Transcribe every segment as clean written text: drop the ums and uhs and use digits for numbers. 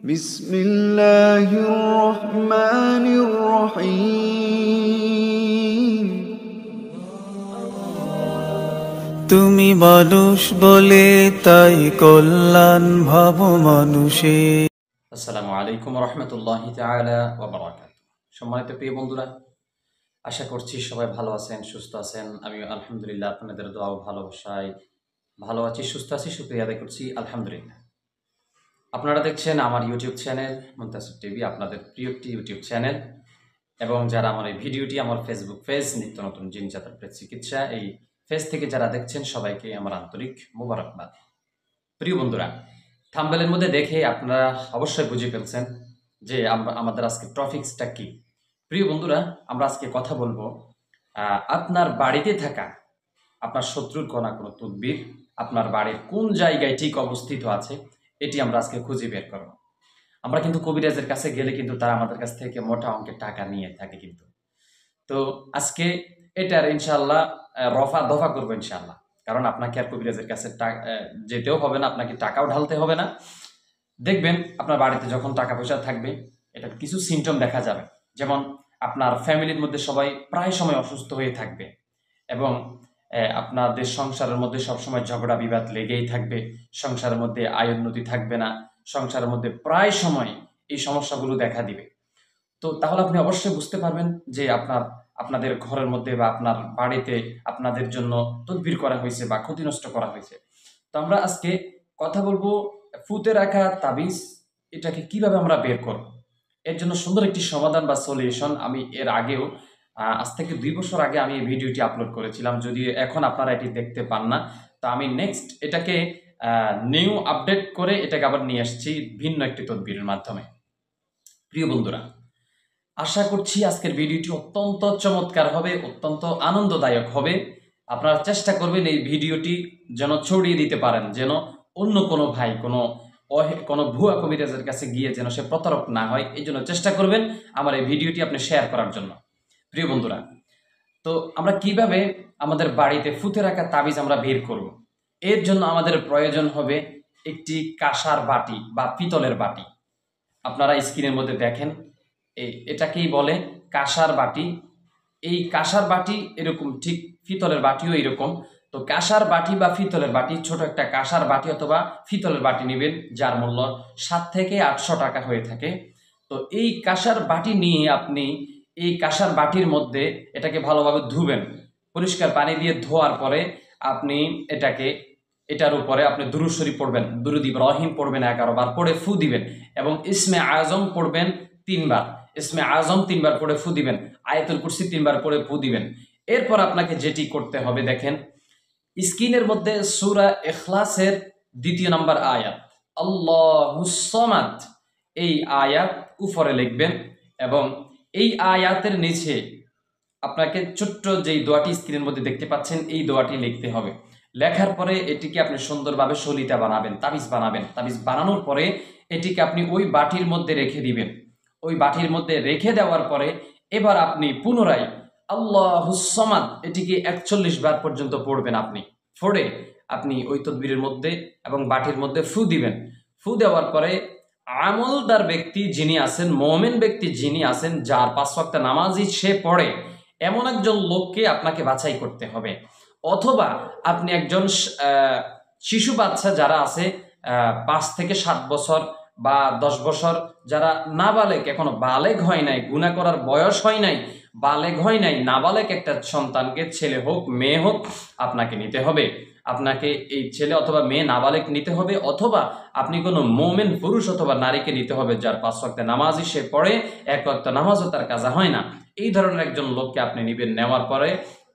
بسم الله الرحمن الرحيم তুমি মানুষ বলে তাই কল্যাণ ভাব মানুষে। আসসালামু আলাইকুম রহমতুল্লাহি তাআলা ওয়া বারাকাতুহু। সম্মানিত প্রিয় বন্ধুরা, আশা করছি সবাই ভালো আছেন, সুস্থ আছেন। আমি আলহামদুলিল্লাহ আপনাদের দোয়া ও ভালোবাসায় ভালো আছি, সুস্থ আছি, শুকরিয়া আদায় করছি আলহামদুলিল্লাহ। আপনারা দেখছেন আমার ইউটিউব চ্যানেল মুনতাসির টিভি, আপনাদের প্রিয় একটি ইউটিউব চ্যানেল। এবং যারা আমার এই ভিডিওটি আমার ফেসবুক পেজ নিত্য নতুন জিনজাতের পেট চিকিৎসা, এই পেজ থেকে যারা দেখছেন সবাইকে আমার আন্তরিক মোবারকবাদ। প্রিয় বন্ধুরা, থাম্বনেলের মধ্যে দেখে আপনারা অবশ্যই বুঝে ফেলছেন যে আমাদের আজকে টপিকসটা কি। প্রিয় বন্ধুরা, আমরা আজকে কথা বলবো আপনার বাড়িতে থাকা আপনার শত্রুর কোনো তদবির আপনার বাড়ির কোন জায়গায় ঠিক অবস্থিত আছে, এটি আমরা আজকে খুঁজে বের করব। আমরা কিন্তু কবিরাজের কাছে গেলে কিন্তু তারা আমাদের কাছ থেকে মোটা অঙ্কের টাকা নিয়ে থাকে কিন্তু। তো আজকে এটার ইনশাআল্লাহ রফা দফা করবো ইনশাআল্লাহ। কারণ আপনাকে আর কবিরাজের কাছে যেতেও হবে না, আপনাকে টাকাও ঢালতে হবে না। দেখবেন আপনার বাড়িতে যখন টাকা পয়সা থাকবে, এটা কিছু সিমটম দেখা যাবে। যেমন আপনার ফ্যামিলির মধ্যে সবাই প্রায় সময় অসুস্থ হয়ে থাকবে এবং আপনাদের সংসারের মধ্যে সবসময় ঝগড়া বিবাদ লেগেই থাকবে। সংসারের মধ্যে আয় উন্নতি থাকবে না, সংসারের মধ্যে প্রায় সময় এই সমস্যাগুলো দেখা দিবে। তো তাহলে আপনি অবশ্যই বুঝতে পারবেন যে আপনাদের ঘরের মধ্যে বা আপনার বাড়িতে আপনাদের জন্য তদবির করা হয়েছে বা ক্ষতি নষ্ট করা হয়েছে। তো আমরা আজকে কথা বলবো ফুতে রাখা তাবিজ, এটাকে কিভাবে আমরা বের করব। এর জন্য সুন্দর একটি সমাধান বা সলিউশন আমি এর আগেও আজ থেকে 2 বছর আগে আমি এই ভিডিওটি আপলোড করেছিলাম। যদি এখন আপনারা এটি দেখতে পান না, তো আমি নেক্সট এটাকে নিউ আপডেট করে এটাকে আবার নিয়ে আসছি ভিন্ন একটি তদবিরের মাধ্যমে। প্রিয় বন্ধুরা, আশা করছি আজকের ভিডিওটি অত্যন্ত চমৎকার হবে, অত্যন্ত আনন্দদায়ক হবে। আপনারা চেষ্টা করবেন এই ভিডিওটি যেন ছড়িয়ে দিতে পারেন, যেন অন্য কোনো ভাই কোনো ভুয়া কবিরাজের কাছে গিয়ে যেন সে প্রতারক না হয়। এই জন্য চেষ্টা করবেন আমার এই ভিডিওটি আপনি শেয়ার করার জন্য। প্রিয় বন্ধুরা, তো আমরা কিভাবে আমাদের বাড়িতে ফুতে রাখা তাবিজ আমরা বের করব। এর জন্য আমাদের প্রয়োজন হবে একটি কাঁসার বাটি বা পিতলের বাটি। আপনারা স্ক্রিনের মধ্যে দেখেন, এটাকেই বলে কাঁসার বাটি। এই কাঁসার বাটি এরকম, ঠিক পিতলের বাটিও এরকম। তো কাঁসার বাটি বা পিতলের বাটি, ছোট একটা কাঁসার বাটি অথবা পিতলের বাটি নেবেন, যার মূল্য 7 থেকে 800 টাকা হয়ে থাকে। তো এই কাঁসার বাটি নিয়ে আপনি এই কাঁসার বাটির মধ্যে এটাকে ভালোভাবে ধুবেন। পরিষ্কার পানি দিয়ে ধোয়ার পরে আপনি এটার উপরে আপনি দুরূদ শরীফ পড়বেন, দুরূদ ইব্রাহিম পড়বেন 11 বার, পড়ে ফু দিবেন এবং ইসমে আজম পড়বেন 3 বার। ইসমে আজম 3 বার পড়ে ফু দিবেন, আয়াতুল কুরসি 3 বার পড়ে ফু দিবেন। এরপর আপনাকে যেটি করতে হবে দেখেন, স্ক্রিনের মধ্যে সূরা ইখলাসের 2 নম্বর আয়াত আল্লাহুস সামাদ, এই আয়াত উপরে লিখবেন এবং এই আয়াতের নিচে আপনাকে ছোট্ট যেই দোয়াটি স্ক্রিনের মধ্যে দেখতে পাচ্ছেন এই দোয়াটি লিখতে হবে। লেখার পরে এটিকে আপনি সুন্দরভাবে সলিতা বানাবেন, তাবিজ বানাবেন। তাবিজ বানানোর পরে এটিকে আপনি ওই বাটির মধ্যে রেখে দিবেন। ওই বাটির মধ্যে রেখে দেওয়ার পরে এবার আপনি পুনরায় আল্লাহুস সামাদ এটিকে 41 বার পর্যন্ত পড়বেন। আপনি পড়ে আপনি ওই তদবিরের মধ্যে এবং বাটির মধ্যে ফু দিবেন। ফু দেওয়ার পরে আমলদার ব্যক্তি যিনি আছেন, মুমিন ব্যক্তি যিনি আছেন, যার 5 ওয়াক্ত নামাজই সে পড়ে, এমন একজন লোককে আপনাকে বাছাই করতে হবে। অথবা আপনি একজন শিশু বাচ্চা যারা আছে 5 থেকে 7 বছর বা 10 বছর, যারা নাবালেগ, এখনো বালেগ হয় নাই, গুনাহ করার বয়স হয় নাই, বালেগ হয় নাই, নাবালেগ একটা সন্তানকে, ছেলে হোক মেয়ে হোক, আপনাকে নিতে হবে। আপনাকে এই ছেলে অথবা মেয়ে নাবালেগ নিতে হবে, অথবা আপনি কোনো মুমিন পুরুষ অথবা নারীকে নিতে হবে যার 5 ওয়াক্ত নামাজই সে পড়ে, 1 ওয়াক্ত নামাজও তার কাজা হয় না। এই ধরনের একজন লোককে আপনি নেবেন। নেওয়ার পরে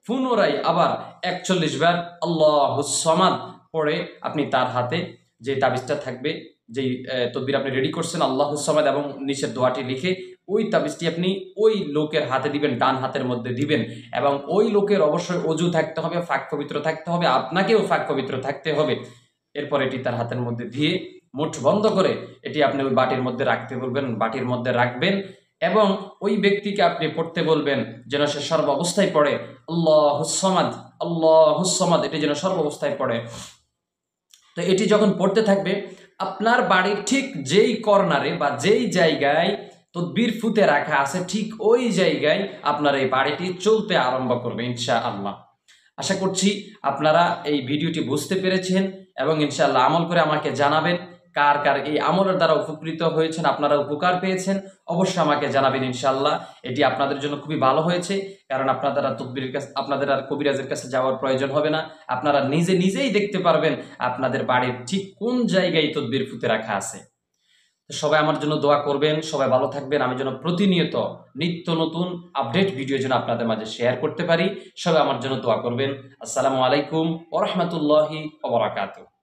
পুনরায় আবার 41 বার আল্লাহুস সামাদ পড়ে আপনি তার হাতে যে তাবিজটা থাকবে, যেই তদবির আপনি রেডি করছেন আল্লাহুস সামাদ এবং নিচের দোয়াটি লিখে ওই তাবিজটি আপনি ওই লোকের হাতে দিবেন, ডান হাতের মধ্যে দিবেন। এবং ওই লোকের অবশ্যই অজু থাকতে হবে, ফাঁক পবিত্র থাকতে হবে, আপনাকেও ফাঁক পবিত্র থাকতে হবে। এরপর এটি তার হাতের মধ্যে দিয়ে মুঠ বন্ধ করে এটি আপনি ওই বাটির মধ্যে রাখতে বলবেন, বাটির মধ্যে রাখবেন এবং ওই ব্যক্তিকে আপনি পড়তে বলবেন যেন সে সর্ব অবস্থায় পড়ে আল্লাহুস সামাদ, আল্লাহুস সামাদ, এটি যেন সর্ব অবস্থায় পড়ে। তো এটি যখন পড়তে থাকবে আপনার বাড়ির ঠিক যেই কর্নারে বা যেই জায়গায় তদবির ফুতে রাখা আছে ঠিক ওই জায়গায় আপনার এই বাড়িটি চলতে আরম্ভ করবে ইনশাআল্লাহ। আশা করছি আপনারা এই ভিডিওটি বুঝতে পেরেছেন এবং ইনশাআল্লাহ আমল করে আমাকে জানাবেন কার কার এই আমলের দ্বারা উপকৃত হয়েছেন, আপনারা উপকার পেয়েছেন, অবশ্যই আমাকে জানাবেন ইনশাআল্লাহ। এটি আপনাদের জন্য খুবই ভালো হয়েছে, কারণ আপনারা তদবিরের কাছে, আপনাদের আর কবিরাজের কাছে যাওয়ার প্রয়োজন হবে না। আপনারা নিজেই দেখতে পারবেন আপনাদের বাড়ির ঠিক কোন জায়গায় তদবির ফুতে রাখা আছে। সবাই আমার জন্য দোয়া করবেন, সবাই ভালো থাকবেন, আমি যেন প্রতিনিয়ত নিত্য নতুন আপডেট ভিডিও যেন আপনাদের মাঝে শেয়ার করতে পারি। সবাই আমার জন্য দোয়া করবেন। আসসালামু আলাইকুম ওয়া রাহমাতুল্লাহি ওয়া বারাকাতুহু।